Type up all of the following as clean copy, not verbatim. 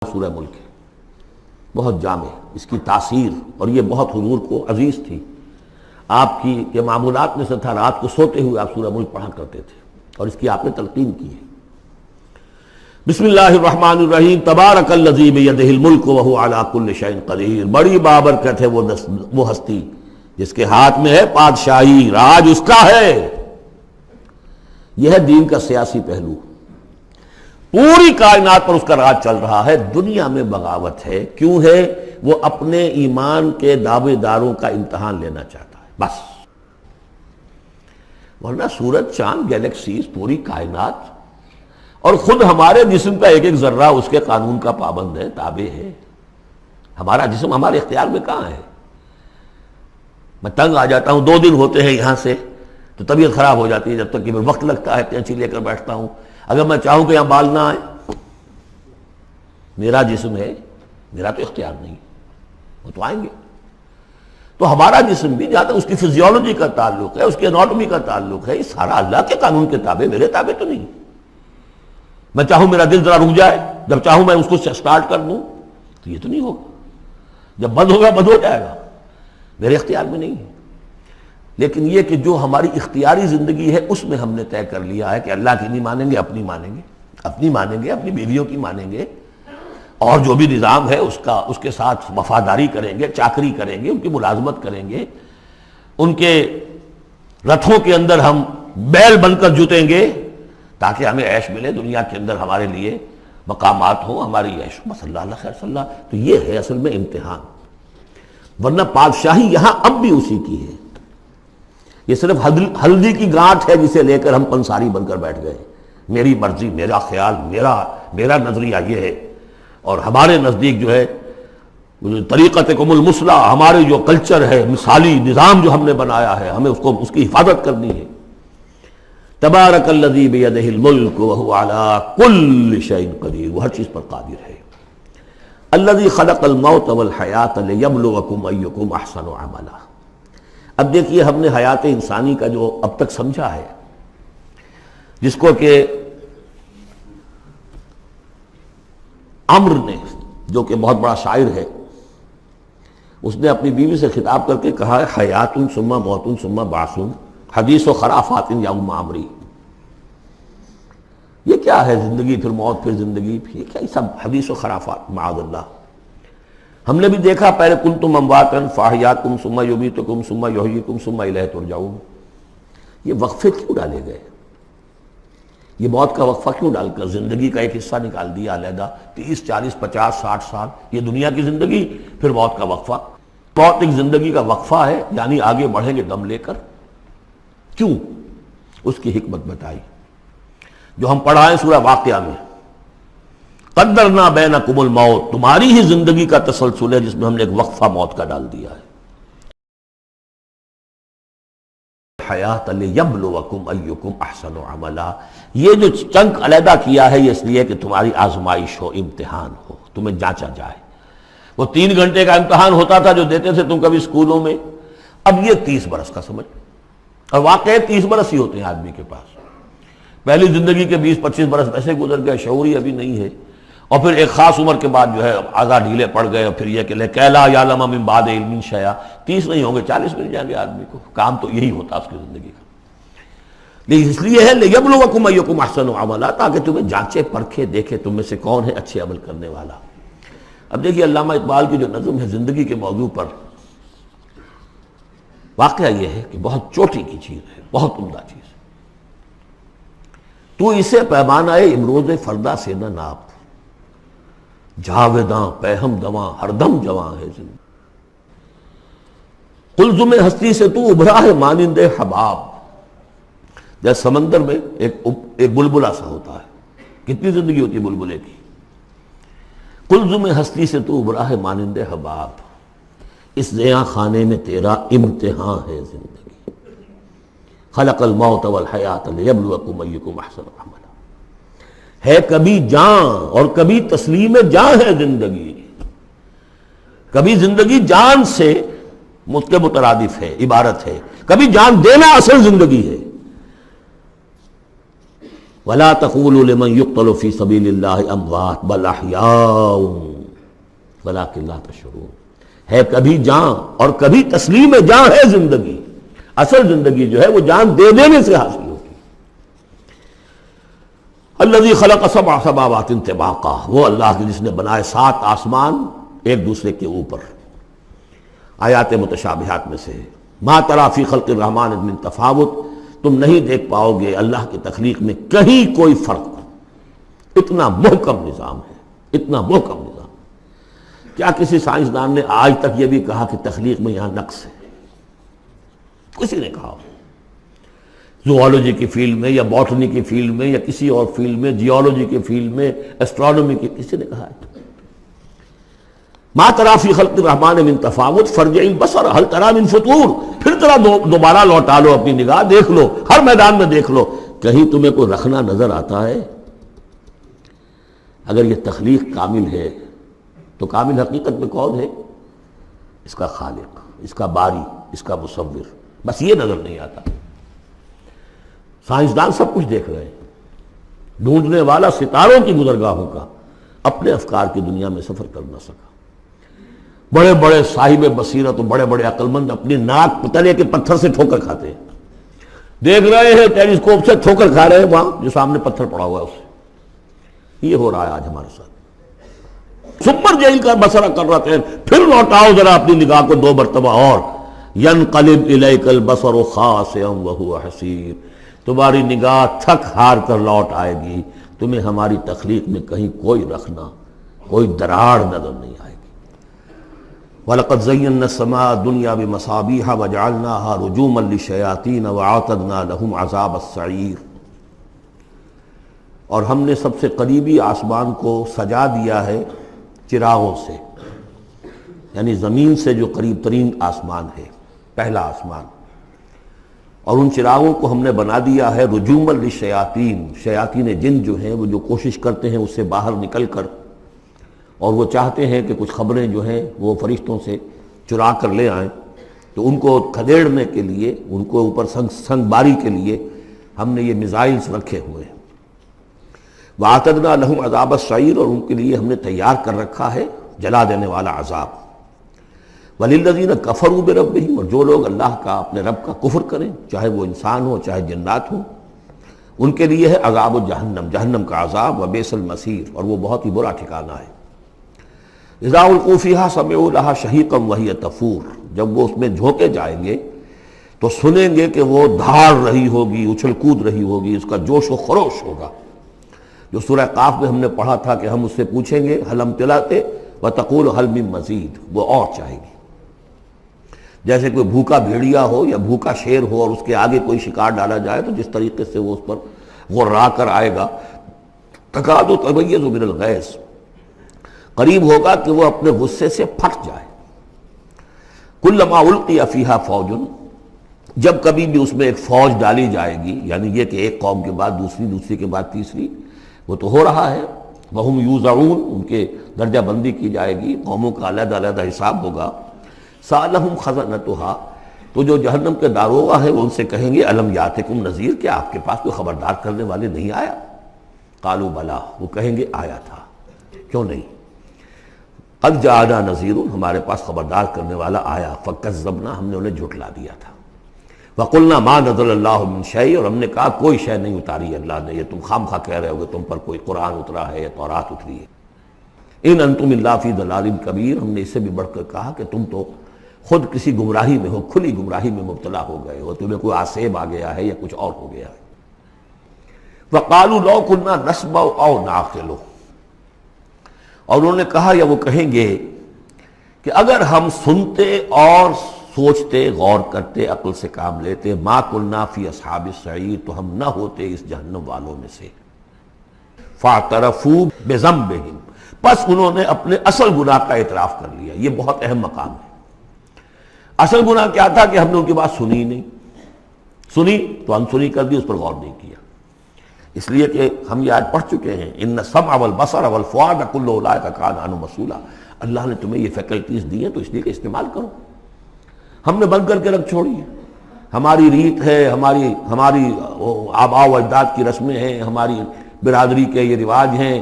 سورہ ملک ہے، بہت جامع، اس کی تاثیر اور یہ بہت حضور کو عزیز تھی۔ آپ کی یہ معمولات میں سے تھا، رات کو سوتے ہوئے آپ سورہ ملک پڑھا کرتے تھے اور اس کی آپ نے تلقین کی ہے۔ بسم اللہ الرحمن الرحیم، تبارک الذی بیدہ الملک وہو علی کل شیء قدیر۔ بڑی بابرکت ہے وہ ہستی جس کے ہاتھ میں ہے بادشاہی، راج اس کا ہے۔ یہ ہے دین کا سیاسی پہلو، پوری کائنات پر اس کا راج چل رہا ہے۔ دنیا میں بغاوت ہے، کیوں ہے؟ وہ اپنے ایمان کے دعوے داروں کا امتحان لینا چاہتا ہے بس، ورنہ سورج، چاند، گیلیکسیز، پوری کائنات اور خود ہمارے جسم کا ایک ایک ذرہ اس کے قانون کا پابند ہے، تابع ہے۔ ہمارا جسم ہمارے اختیار میں کہاں ہے؟ میں تنگ آ جاتا ہوں، 2 دن ہوتے ہیں یہاں سے تو طبیعت خراب ہو جاتی ہے، جب تک کہ وقت لگتا ہے کینچی لے کر بیٹھتا ہوں۔ اگر میں چاہوں کہ یہاں بال نہ آئے، میرا جسم ہے، میرا تو اختیار نہیں، وہ تو آئیں گے۔ تو ہمارا جسم بھی جہاں تک اس کی فزیولوجی کا تعلق ہے، اس کی اناٹومی کا تعلق ہے، یہ سارا اللہ کے قانون کے تابع، میرے تابع تو نہیں۔ میں چاہوں میرا دل ذرا رک جائے، جب چاہوں میں اس کو سٹارٹ کر دوں تو یہ تو نہیں ہوگا، جب بند ہوگا بند ہو جائے گا، میرے اختیار میں نہیں ہے۔ لیکن یہ کہ جو ہماری اختیاری زندگی ہے اس میں ہم نے طے کر لیا ہے کہ اللہ کی نہیں مانیں گے، اپنی مانیں گے، اپنی مانیں گے، اپنی بیویوں کی مانیں گے، اور جو بھی نظام ہے اس کے ساتھ وفاداری کریں گے، چاکری کریں گے، ان کی ملازمت کریں گے، ان کے رتھوں کے اندر ہم بیل بن کر جوتیں گے تاکہ ہمیں عیش ملے، دنیا کے اندر ہمارے لیے مقامات ہوں، ہماری عیش ہو، صلی اللہ خیر صلی اللہ۔ تو یہ ہے اصل میں امتحان، ورنہ بادشاہی یہاں اب بھی اسی کی ہے۔ یہ صرف ہلدی کی گانٹھ ہے جسے لے کر ہم پنساری بن کر بیٹھ گئے، میری مرضی، میرا خیال، میرا نظریہ یہ ہے، اور ہمارے نزدیک جو ہے طریقتکم المثلی، ہمارے جو کلچر ہے، مثالی نظام جو ہم نے بنایا ہے، ہمیں اس کی حفاظت کرنی ہے۔ تبارک الذی بیدہ الملک وہو علی کل شیء قدیر، وہ ہر چیز پر قادر ہے۔ الذی خلق الموت والحیاۃ لیبلوکم ایکم احسن عملا۔ اب دیکھیے، ہم نے حیات انسانی کا جو اب تک سمجھا ہے، جس کو کہ عمر نے، جو کہ بہت بڑا شاعر ہے، اس نے اپنی بیوی سے خطاب کر کے کہا ہے، حیات ثم موت ثم بعث، حدیث و خرافات یوم عمری۔ یہ کیا ہے؟ زندگی پھر موت پھر زندگی، یہ کیا سب حدیث و خرافات، معاذ اللہ۔ ہم نے بھی دیکھا، پہلے کنتم امواتا فاحیاکم ثم یمیتکم ثم یحییکم ثم الیہ ترجعون۔ یہ وقفے کیوں ڈالے گئے؟ یہ موت کا وقفہ کیوں ڈال کر زندگی کا ایک حصہ نکال دیا علیحدہ؟ 30 40 50 60 سال یہ دنیا کی زندگی، پھر موت کا وقفہ۔ موت ایک زندگی کا وقفہ ہے، یعنی آگے بڑھیں گے دم لے کر۔ کیوں؟ اس کی حکمت بتائی جو ہم پڑھائیں سورہ واقعہ میں، قدرنا بینکم الموت، تمہاری ہی زندگی کا تسلسل ہے جس میں ہم نے ایک وقفہ موت کا ڈال دیا ہے۔ حیات لیبلوکم ایکم احسن عملا، یہ جو چنک علیحدہ کیا ہے یہ اس لیے کہ تمہاری آزمائش ہو، امتحان ہو، تمہیں جانچا جائے۔ وہ 3 گھنٹے کا امتحان ہوتا تھا جو دیتے تھے تم کبھی اسکولوں میں، اب یہ 30 برس کا سمجھ، اور واقعی 30 برس ہی ہوتے ہیں آدمی کے پاس۔ پہلی زندگی کے 20 25 برس ویسے گزر گئے، شعوری ابھی نہیں ہے، اور پھر ایک خاص عمر کے بعد جو ہے اعضاء ڈھیلے پڑ گئے، اور پھر یہ کہ لکیٰ لا یعلم من بعد علم شیئا، 30 نہیں ہوں گے 40 مل جائیں گے آدمی کو، کام تو یہی ہوتا اس کی زندگی کا۔ لیکن اس لیے ہے لیبلوکم ایکم احسن عملا، تاکہ تمہیں جانچے پرکھے دیکھے تم میں سے کون ہے اچھے عمل کرنے والا۔ اب دیکھیے علامہ اقبال کی جو نظم ہے زندگی کے موضوع پر، واقعہ یہ ہے کہ بہت چوٹی کی چیز ہے، بہت عمدہ چیز ہے۔ تو اسے پیمانہ امروز فردا سے نہ ناپ، جاویداں پہم دواں ہر دم جواں ہے زندگی۔ قلزم ہستی سے تو ابھرا ہے مانند حباب، جیسے سمندر میں ایک بلبلا سا ہوتا ہے، کتنی زندگی ہوتی ہے بلبلے کی۔ قلزم ہستی سے تو ابھرا ہے مانند حباب، اس زیاں خانے میں تیرا امتحان ہے زندگی۔ خلق الموت والحیات لیبلوکم ایکم احسن عملا، ہے کبھی جان اور کبھی تسلیم جان ہے زندگی۔ کبھی زندگی جان سے مترادف ہے، عبارت ہے، کبھی جان دینا اصل زندگی ہے۔ ولا تقولوا لمن يقتل في سبيل الله اموات بل احیاء ولكن لا تشعرون. ہے کبھی جان اور کبھی تسلیم جان ہے زندگی. اصل زندگی جو ہے وہ جان دے دینے سے حاصل ہوتی. الذي خلق سبع سماوات طباقا، وہ اللہ کی جس نے بنائے 7 آسمان ایک دوسرے کے اوپر. آیات متشابہات میں سے ما تری فی خلق الرحمن من تفاوت، تم نہیں دیکھ پاؤ گے اللہ کی تخلیق میں کہیں کوئی فرق. اتنا محکم نظام ہے، اتنا محکم نظام. کیا کسی سائنسدان نے آج تک یہ بھی کہا کہ تخلیق میں یہاں نقص ہے؟ کسی نے کہا؟ زوالوجی کی فیلڈ میں یا باٹنی کی فیلڈ میں یا کسی اور فیلڈ میں، جیولوجی کی فیلڈ میں، ایسٹرونومی کی، کسی نے کہا ہے؟ ما تری فی خلق الرحمن من تفاوت فارجع البصر هل تری من فطور، پھر ذرا دوبارہ لوٹا لو اپنی نگاہ، دیکھ لو، ہر میدان میں دیکھ لو، کہیں تمہیں کوئی رکھنا نظر آتا ہے؟ اگر یہ تخلیق کامل ہے تو کامل حقیقت میں کون ہے؟ اس کا خالق، اس کا باری، اس کا مصور. بس یہ نظر نہیں آتا. سائنسدان سب کچھ دیکھ رہے ہیں، ڈھونڈنے والا ستاروں کی گزرگاہوں کا اپنے افکار کی دنیا میں سفر کر نہ سکا. بڑے بڑے صاحب بصیرت اور بڑے بڑے عقل مند اپنی ناک تلے کے پتھر سے ٹھوکر کھاتے ہیں. دیکھ رہے ہیں ٹیلیسکوپ سے، ٹھوکر کھا رہے ہیں وہاں جو سامنے پتھر پڑا ہوا ہے اس سے. یہ ہو رہا ہے آج ہمارے ساتھ. سپر جیل کا بسرا کر رہے ہیں، پھر لوٹاؤ ذرا اپنی نگاہ کو 2 مرتبہ اور. ینقلب الیک البصر خاسئا وہو حسیر، تمہاری نگاہ تھک ہار کر لوٹ آئے گی، تمہیں ہماری تخلیق میں کہیں کوئی رکھنا، کوئی دراڑ نظر نہیں آئے گی. وَلَقَدْ زَيَّنَّا السَّمَاءَ الدُّنْيَا بِمَصَابِيحَ وَجَعَلْنَاهَا رُجُومًا لِلشَّيَاطِينَ وَأَعْتَدْنَا لَهُمْ عَذَابَ السَّعِيرِ. اور ہم نے سب سے قریبی آسمان کو سجا دیا ہے چراغوں سے، یعنی زمین سے جو قریب ترین آسمان ہے، پہلا آسمان، اور ان چراغوں کو ہم نے بنا دیا ہے رجوما للشیاطین. شیاطین جن جو ہیں وہ جو کوشش کرتے ہیں اس سے باہر نکل کر، اور وہ چاہتے ہیں کہ کچھ خبریں جو ہیں وہ فرشتوں سے چرا کر لے آئیں، تو ان کو کھدیڑنے کے لیے، ان کو اوپر سنگ باری کے لیے ہم نے یہ میزائلز رکھے ہوئے ہیں. وَأَعْتَدْنَا لَهُمْ عَذَابَ السَّعِيرِ، اور ان کے لیے ہم نے تیار کر رکھا ہے جلا دینے والا عذاب. وَلِلَّذِينَ كَفَرُوا بِرَبِّهِمْ، اور جو لوگ اللہ کا، اپنے رب کا کفر کریں، چاہے وہ انسان ہو چاہے جنات ہوں، ان کے لیے ہے عذاب جہنم، جہنم کا عذاب. وَبِئْسَ الْمَصِيرُ، اور وہ بہت ہی برا ٹھکانہ ہے. اذا القوا فیہا سمعوا لہا شہیقا وہی تفور، جب وہ اس میں جھونکے جائیں گے تو سنیں گے کہ وہ دھاڑ رہی ہوگی، اچھل کود رہی ہوگی، اس کا جوش و خروش ہوگا. جو سورہ قاف میں ہم نے پڑھا تھا کہ ہم اس سے پوچھیں گے حل امتلأت وتقول حل من مزید، وہ اور چاہے گی. جیسے کوئی بھوکا بھیڑیا ہو یا بھوکا شیر ہو اور اس کے آگے کوئی شکار ڈالا جائے تو جس طریقے سے وہ اس پر غرا کر آئے گا، تکاد تمیز من الغیظ، قریب ہوگا کہ وہ اپنے غصے سے پھٹ جائے. کلما القی فیہا فوج، جب کبھی بھی اس میں ایک فوج ڈالی جائے گی، یعنی یہ کہ ایک قوم کے بعد دوسری، دوسری کے بعد تیسری، وہ تو ہو رہا ہے. وہم یوزعون، ان کے درجہ بندی کی جائے گی، قوموں کا علیحدہ علیحدہ حساب ہوگا. سألہم خزنتہا، تو جو جہنم کے داروغہ ہیں وہ ان سے کہیں گے الم یاتکم نذیر، کیا آپ کے پاس کوئی خبردار کرنے والے نہیں آیا؟ قالوا بلا، وہ کہیں گے آیا تھا، کیوں نہیں؟ قد جاءنا نذیر، ہمارے پاس خبردار کرنے والا آیا. فکذبنا، ہم نے انہیں جھٹلا دیا تھا. وقلنا ما نزل اللہ من شیء، اور ہم نے کہا کوئی شے نہیں اتاری اللہ نے، یہ تم خام خواہ کہہ رہے ہو کہ تم پر کوئی قرآن اترا ہے یا تورات اتری ہے. ان انتم الا فی ضلال کبیر، ہم نے اس سے بھی بڑھ کر کہا کہ تم تو خود کسی گمراہی میں ہو، کھلی گمراہی میں مبتلا ہو گئے ہو، تمہیں کوئی آسیب آ گیا ہے یا کچھ اور ہو گیا ہے. وقالوا لو كنا نسمع او نعقل، اور انہوں نے کہا یا وہ کہیں گے کہ اگر ہم سنتے اور سوچتے، غور کرتے، عقل سے کام لیتے، ما كنا فی اصحاب السعیر، تو ہم نہ ہوتے اس جہنم والوں میں سے. فاعترفوا بذنبہم، پس انہوں نے اپنے اصل گناہ کا اعتراف کر لیا. یہ بہت اہم مقام ہے. اصل گناہ کیا تھا کہ ہم نے ان کی بات سنی نہیں، سنی تو انسنی کر دی، اس پر غور نہیں کیا. اس لیے کہ ہم یہ آج پڑھ چکے ہیں ان السمع والبصر والفؤاد کل اولئک کان عنہ مسئولا. اللہ نے تمہیں یہ فیکلٹیز دی ہیں تو اس لیے کہ استعمال کرو. ہم نے بند کر کے رکھ چھوڑی ہے. ہماری ریت ہے، ہماری آباء و اجداد کی رسمیں ہیں، ہماری برادری کے یہ رواج ہیں،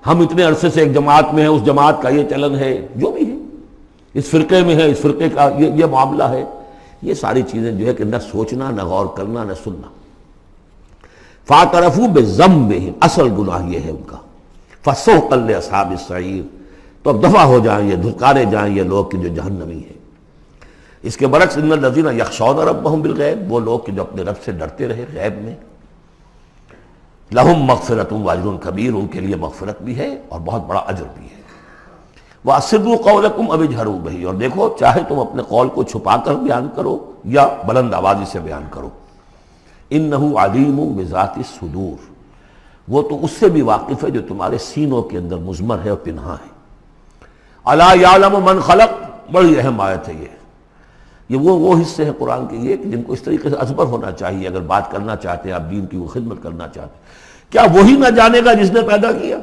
ہم اتنے عرصے سے ایک جماعت میں ہیں، اس جماعت کا یہ چلن ہے، جو بھی ہے، اس فرقے میں ہے، اس فرقے کا یہ معاملہ ہے، یہ ساری چیزیں جو ہے کہ نہ سوچنا، نہ غور کرنا، نہ سننا۔ فاعترفوا بذنبہم، اصل گناہ یہ ہے ان کا، فسحقا لاصحاب السعیر، تو اب دفع ہو جائیں یہ، دھتکارے جائیں یہ لوگ کہ جو جہنمی ہیں۔ اس کے برعکس ان الذین یخشون ربہم بالغیب، وہ لوگ کہ جو اپنے رب سے ڈرتے رہے غیب میں، لہم مغفرۃ واجر کبیر، ان کے لیے مغفرت بھی ہے اور بہت بڑا اجر بھی ہے۔ واسروا قولکم او اجہروا بہ، اور دیکھو چاہے تم اپنے قول کو چھپا کر بیان کرو یا بلند آوازی سے بیان کرو، انہ علیم بذات الصدور، وہ تو اس سے بھی واقف ہے جو تمہارے سینوں کے اندر مضمر ہے اور پنہاں ہے۔ الا یعلم من خلق، بڑی اہم آیت ہے یہ وہ حصے ہیں قرآن کے یہ کہ جن کو اس طریقے سے ازبر ہونا چاہیے اگر بات کرنا چاہتے ہیں، آپ دین کی وہ خدمت کرنا چاہتے ہیں۔ کیا وہی نہ جانے گا جس نے پیدا کیا؟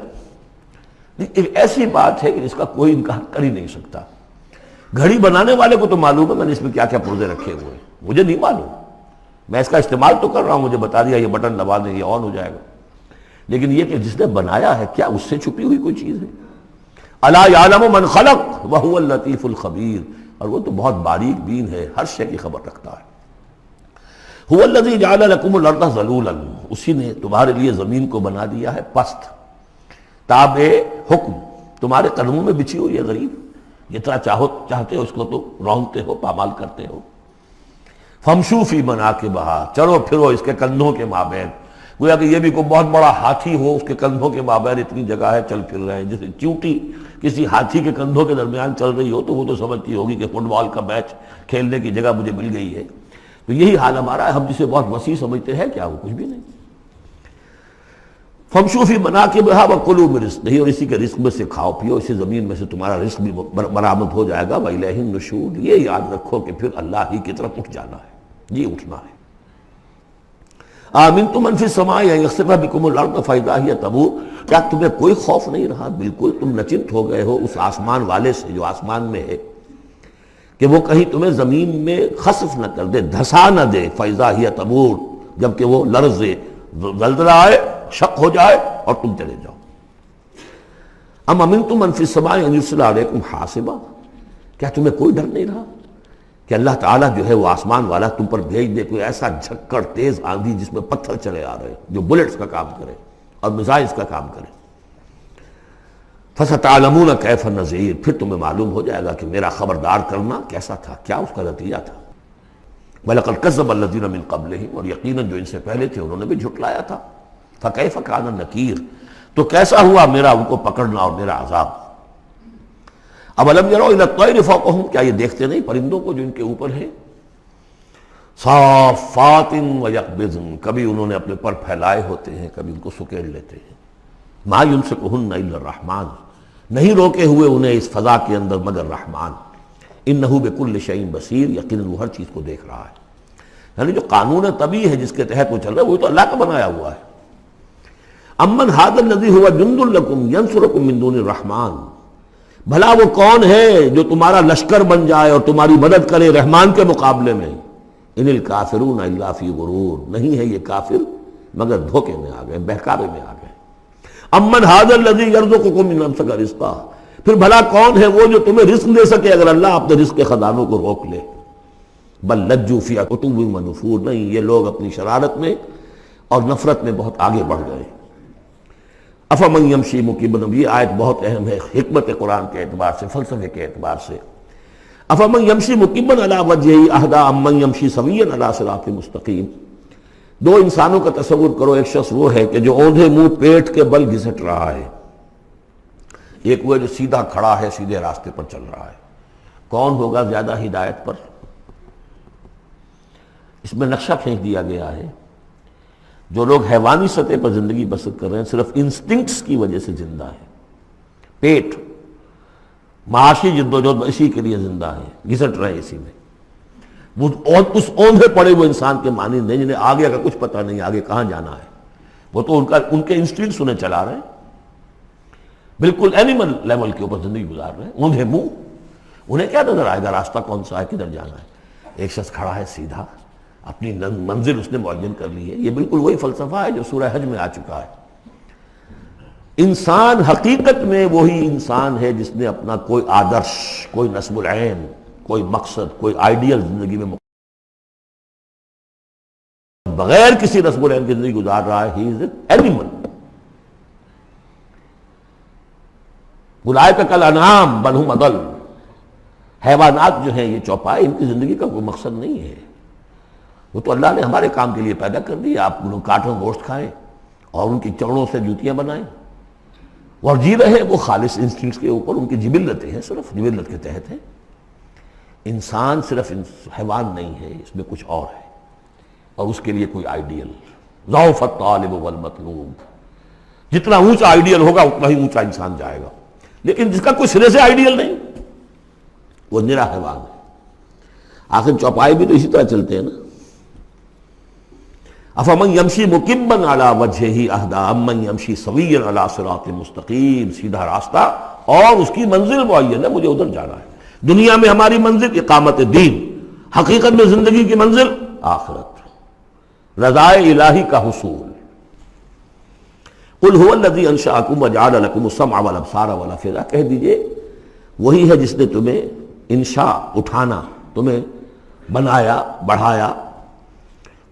ایک ایسی بات ہے کہ جس کا کوئی انکار کر ہی نہیں سکتا۔ گھڑی بنانے والے کو تو معلوم ہے میں نے اس میں کیا کیا پرزے رکھے ہوئے ہیں، مجھے نہیں معلوم، میں اس کا استعمال تو کر رہا ہوں، مجھے بتا دیا یہ بٹن دبا دیں یہ آن ہو جائے گا، لیکن یہ کہ جس نے بنایا ہے کیا اس سے چھپی ہوئی کوئی چیز ہے؟ الا یعلم من خلق وهو اللطیف الخبیر، اور وہ تو بہت باریک بین ہے، ہر شے کی خبر رکھتا ہے۔ هو الذی جعل لکم الارض ذلولا، اسی نے تمہارے لیے زمین کو بنا دیا ہے پست، تابع حکم، تمہارے قدموں میں بچھی ہوئی ہے غریب، جتنا چاہتے ہو اس کو تو رونگتے ہو، پامال کرتے ہو۔ فمشوا فی مناکبہا، چلو پھرو اس کے کندھوں کے مابین، گویا کہ یہ بھی کوئی بہت بڑا ہاتھی ہو، اس کے کندھوں کے مابین اتنی جگہ ہے، چل پھر رہے ہیں، جیسے چیونٹی کسی ہاتھی کے کندھوں کے درمیان چل رہی ہو تو وہ تو سمجھتی ہوگی کہ فٹ بال کا میچ کھیلنے کی جگہ مجھے مل گئی ہے۔ تو یہی حال ہمارا ہے، ہم جسے بہت وسیع سمجھتے ہیں کیا وہ کچھ بھی نہیں۔ فمشوا فی مناکبہا وکلوا من رزقہ، اور اسی کے رزق میں سے کھاؤ پیو، اسی زمین میں سے تمہارا رزق بھی برآمد ہو جائے گا۔ وإلیہ النشور، یہ یاد رکھو کہ پھر اللہ ہی کی طرف اٹھ جانا ہے، جی اٹھنا ہے۔ آمنتم من فی السماء ان یخسف بکم الارض فاذا ہی تمور، کیا تمہیں کوئی خوف نہیں رہا؟ بالکل تم نچنت ہو گئے ہو اس آسمان والے سے جو آسمان میں ہے کہ وہ کہیں تمہیں زمین میں خسف نہ کر دے، دھسا نہ دے، فاذا ہی تمور، جبکہ وہ لرزے، زلزلہ آئے، شق ہو جائے اور تم چلے جاؤ۔ ام امنتم من فی السماء ان یرسل علیکم حاصبا، کیا تمہیں کوئی ڈر نہیں رہا کہ اللہ تعالیٰ جو ہے وہ آسمان والا تم پر بھیج دے کوئی ایسا جھکڑ تیز آندھی جس میں پتھر چلے آ رہے جو بلٹس کا کام کرے اور میزائلز کا کام کرے۔ فَسَتَعْلَمُونَ كَيْفَ النَّذِيرُ، پھر تمہیں معلوم ہو جائے گا کہ میرا خبردار کرنا کیسا تھا، کیا اس کا نتیجہ تھا۔ وَلَقَدْ كَذَّبَ الَّذِينَ مِن قَبْلِهِمْ، اور یقیناً جو ان سے پہلے تھے انہوں نے بھی جھٹلایا تھا۔ فَكَيْفَ كَانَ النَّكِيرُ، تو کیسا ہوا میرا ان کو پکڑنا اور میرا عذاب۔ اَوَلَمْ يَرَوْا إِلَى الطَّيْرِ فَوْقَهُمْ، کیا یہ دیکھتے نہیں پرندوں کو جو ان کے اوپر ہے؟ صافات ویقبضن، کبھی انہوں نے اپنے پر پھیلائے ہوتے ہیں، کبھی ان کو سکیڑ لیتے ہیں۔ ما یمسکہن الا الرحمن، نہیں روکے ہوئے انہیں اس فضا کے اندر مگر رحمان۔ انہ بکل شیء بصیر، یقیناً وہ ہر چیز کو دیکھ رہا ہے۔ یعنی جو قانون طبیعی ہے جس کے تحت وہ چل رہا ہے وہ تو اللہ کا بنایا ہوا ہے۔ امن ھذا الذی هو جند لکم ینصرکم من دون الرحمن، بھلا وہ کون ہے جو تمہارا لشکر بن جائے اور تمہاری مدد کرے رحمان کے مقابلے میں؟ ان الکافرون الا فی غرور، نہیں ہے یہ کافر مگر دھوکے میں آ گئے، بہکاوے میں آ گئے۔ امن ھذا الذی یرزقکم من امسک رزقا، پھر بھلا کون ہے وہ جو تمہیں رزق دے سکے اگر اللہ اپنے رزق کے خزانوں کو روک لے؟ بل لجوا فی عتو ونفور، نہیں یہ لوگ اپنی شرارت میں اور نفرت میں بہت آگے بڑھ گئے۔ افمن یمشی مکبا، یہ آیت بہت اہم ہے حکمت قرآن کے اعتبار سے، فلسفے کے اعتبار سے۔ افمن یمشی مکبا علی وجہہ اہدی امن یمشی سویا علی صراط مستقیم، دو انسانوں کا تصور کرو، ایک شخص وہ ہے کہ جو اوندھے منہ پیٹ کے بل گھسٹ رہا ہے، ایک وہ جو سیدھا کھڑا ہے سیدھے راستے پر چل رہا ہے۔ کون ہوگا زیادہ ہدایت پر؟ اس میں نقشہ کھینچ دیا گیا ہے، جو لوگ حیوانی سطح پر زندگی بسر کر رہے ہیں صرف انسٹنکٹس کی وجہ سے زندہ ہے، پیٹ معاشی جدوجہد اسی کے لیے زندہ ہے، گھسٹ رہے ہیں اسی میں۔ وہ اس اوندھے پڑے وہ انسان کے مانند ہیں جنہیں آگے کا کچھ پتہ نہیں، آگے کہاں جانا ہے، وہ تو ان کے انسٹنکٹس انہیں چلا رہے ہیں، بالکل اینیمل لیول کے اوپر زندگی گزار رہے ہیں، اوندھے منہ۔ انہیں کیا نظر آئے گا راستہ کون سا ہے، کدھر جانا ہے؟ ایک شخص کھڑا ہے سیدھا، اپنی منزل اس نے معین کر لی ہے۔ یہ بالکل وہی فلسفہ ہے جو سورہ حج میں آ چکا ہے۔ انسان حقیقت میں وہی انسان ہے جس نے اپنا کوئی آدرش، کوئی نصب العین، کوئی مقصد، کوئی آئیڈیل زندگی میں بغیر کسی نصب العین کی زندگی گزار رہا ہے۔ ہی از این اینیمل۔ اولئک کالانعام بل ھم اضل۔ حیوانات جو ہیں یہ چوپائے، ان کی زندگی کا کوئی مقصد نہیں ہے۔ وہ تو اللہ نے ہمارے کام کے لیے پیدا کر دی۔ آپ لوگ کاٹوں گوشت کھائیں اور ان کی چمڑوں سے جوتیاں بنائیں اور جی رہے وہ خالص انسٹنکٹس کے اوپر، ان کی جبلتیں ہیں، صرف جبلت کے تحت ہیں۔ انسان صرف حیوان نہیں ہے، اس میں کچھ اور ہے، اور اس کے لیے کوئی آئیڈیل۔ ضعف الطالب والمطلوب، جتنا اونچا آئیڈیل ہوگا اتنا ہی اونچا انسان جائے گا، لیکن جس کا کوئی سرے سے آئیڈیل نہیں وہ نرا حیوان ہے۔ آخر چوپائے بھی تو اسی طرح چلتے ہیں نا۔ افمن یمشی مکبا علی وجہہ اہدی امن یمشی سویا علی صراط مستقیم، سیدھا راستہ اور اس کی منزل معین ہے، مجھے ادھر جانا ہے۔ دنیا میں ہماری منزل اقامت دین، حقیقت میں زندگی کی منزل آخرت، رضائے الہی کا حصول۔ قل هو الذی انشأکم وجعل لکم السمع والابصار والافئدہ، کہہ دیجئے وہی ہے جس نے تمہیں انشاء، اٹھانا، تمہیں بنایا، بڑھایا،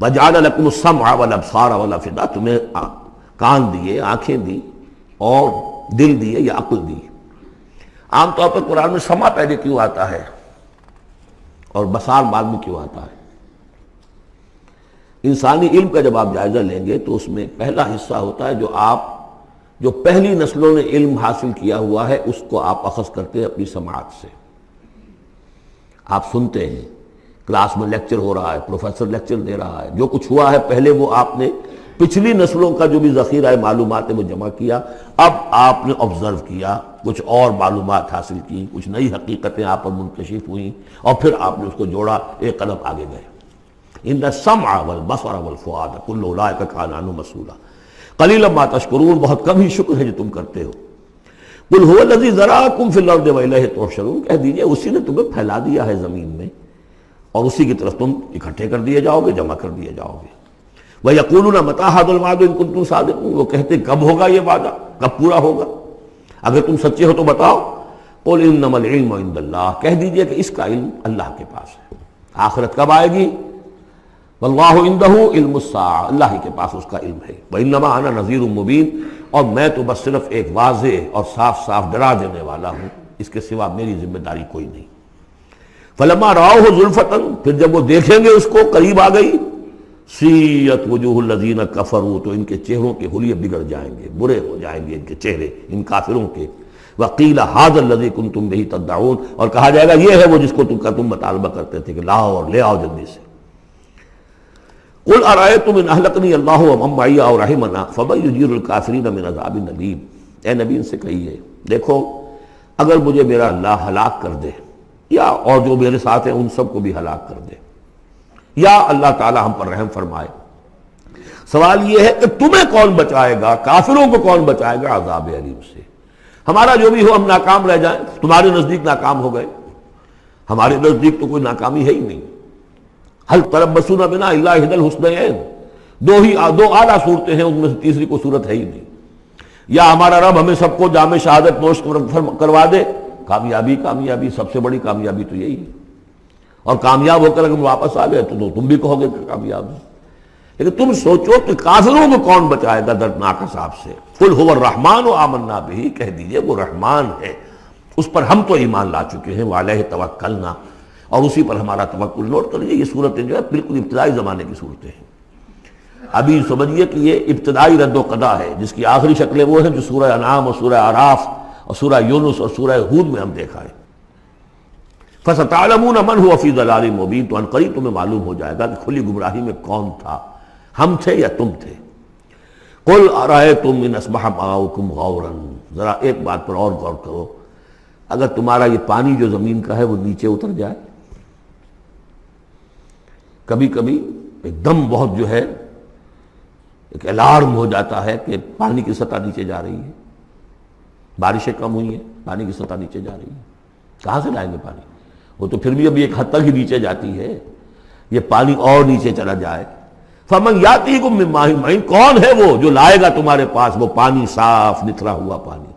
وجعل لکم السمع والابصار والافئدہ، تمہیں کان دیے، آنکھیں دی اور دل دیے یا عقل دی۔ عام طور پر قرآن میں سمع پہلے کیوں آتا ہے اور بصار بعد میں کیوں آتا ہے؟ انسانی علم کا جب آپ جائزہ لیں گے تو اس میں پہلا حصہ ہوتا ہے جو پہلی نسلوں نے علم حاصل کیا ہوا ہے، اس کو آپ اخذ کرتے ہیں اپنی سماعت سے۔ آپ سنتے ہیں، کلاس میں لیکچر ہو رہا ہے، پروفیسر لیکچر دے رہا ہے، جو کچھ ہوا ہے پہلے وہ آپ نے پچھلی نسلوں کا جو بھی ذخیرہ معلومات ہے وہ جمع کیا، اب آپ نے آبزرو کیا، کچھ اور معلومات حاصل کی، کچھ نئی حقیقتیں آپ پر منکشف ہوئیں، اور پھر آپ نے اس کو جوڑا، ایک قدم آگے گئے۔ ان السمع والبصر والفؤاد کل اولئک کان عنہ مسئولا قلیلا ما تشکرون، بہت کم ہی شکر ہے جو تم کرتے ہو۔ قل هو الذی ذرأکم فی الارض والیہ تحشرون، کہہ دیجئے اسی نے تمہیں پھیلا دیا ہے زمین میں اور اسی کی طرف تم اکٹھے کر دیے جاؤ گے، جمع کر دیے جاؤ گے۔ وَيَقُولُونَ مَتَىٰ هَٰذَا الْوَعْدُ إِن كُنتُمْ صَادِقِينَ، وہ کہتے کب ہوگا یہ وعدہ، کب پورا ہوگا، اگر تم سچے ہو تو بتاؤ۔ قُلْ إِنَّمَا الْعِلْمُ عِندَ اللَّهِ، کہہ دیجئے کہ اس کا علم اللہ کے پاس ہے۔ آخرت کب آئے گی؟ وَاللَّهُ عِندَهُ عِلْمُ السَّاعَةِ، اللہ ہی کے پاس اس کا علم ہے۔ وَإِنَّمَا أَنَا نَذِيرٌ مُّبِينٌ، اور میں تو بس صرف ایک واضح اور صاف صاف ڈرا دینے والا ہوں، اس کے سوا میری ذمہ داری کوئی نہیں۔ فَلَمَّا رَأَوْهُ زُلْفَةً، پھر جب وہ دیکھیں گے اس کو، قریب آ گئی، سیئت وجوہ الذین کفروا، تو ان کے چہروں کے حلیے بگڑ جائیں گے، برے ہو جائیں گے ان کے چہرے، ان کافروں کے۔ وقیل ھذا الذی کنتم بہ تدعون، اور کہا جائے گا یہ ہے وہ جس کو تم مطالبہ کرتے تھے کہ لاؤ اور لے آؤ جلدی سے۔ قل ارأیتم ان اہلکنی اللہ ومن معی او رحمنا فمن یجیر الکافرین من عذاب الیم، اے نبی ان سے کہیے دیکھو اگر مجھے میرا اللہ ہلاک کر دے یا اور جو میرے ساتھ ہیں ان سب کو بھی ہلاک کر دے، یا اللہ تعالی ہم پر رحم فرمائے، سوال یہ ہے کہ تمہیں کون بچائے گا، کافروں کو کون بچائے گا عذاب علیم سے؟ ہمارا جو بھی ہو ہم ناکام رہ جائیں، تمہارے نزدیک ناکام ہو گئے، ہمارے نزدیک تو کوئی ناکامی ہے ہی نہیں۔ حل تربصون بنا الا احدی الحسنیین، دو اعلیٰ صورتیں ہیں، ان میں سے تیسری کوئی صورت ہے ہی نہیں۔ یا ہمارا رب ہمیں سب کو جام شہادت نوش کروا دے، کامیابی کامیابی، سب سے بڑی کامیابی تو یہی ہے، اور کامیاب ہو کر اگر واپس آ گئے تو تم بھی کہو گے کہ کامیاب ہے۔ لیکن تم سوچو کہ کافروں کو کون بچائے گا دردناک عذاب سے؟ قل هو الرحمن آمنا بہ، کہہ دیجئے وہ رحمان ہے، اس پر ہم تو ایمان لا چکے ہیں، وعلیہ توکلنا، اور اسی پر ہمارا توکل۔ نوٹ کر لیجیے یہ صورتیں جو ہے بالکل ابتدائی زمانے کی صورتیں ہیں۔ ابھی سمجھیے کہ یہ ابتدائی رد و قضا ہے، جس کی آخری شکلیں وہ ہیں جو سورہ انعام اور سورہ اعراف اور سورہ یونس اور سورہ ہود میں ہم دیکھا ہے۔ فَسَتَعْلَمُونَ مَنْ هُوَ فِي ضَلَالٍ مُبِينٍ، تو عنقریب تمہیں معلوم ہو جائے گا کہ کھلی گمراہی میں کون تھا، ہم تھے یا تم تھے۔ قُلْ أَرَأَيْتُمْ إِنْ أَصْبَحَ مَاؤُكُمْ غَوْرًا، ذرا ایک بات پر اور غور کرو، اگر تمہارا یہ پانی جو زمین کا ہے وہ نیچے اتر جائے، کبھی کبھی ایک دم بہت جو ہے ایک الارم ہو جاتا ہے کہ پانی کی سطح نیچے جا رہی ہے، بارشیں کم ہوئی ہیں، پانی کی سطح نیچے جا رہی ہے، کہاں سے لائیں گے پانی؟ وہ تو پھر بھی ابھی ایک حد تک ہی نیچے جاتی ہے، یہ پانی اور نیچے چلا جائے. فمن یاتیکم من ماء معین، کون ہے وہ جو لائے گا تمہارے پاس وہ پانی صاف نتھرا ہوا پانی.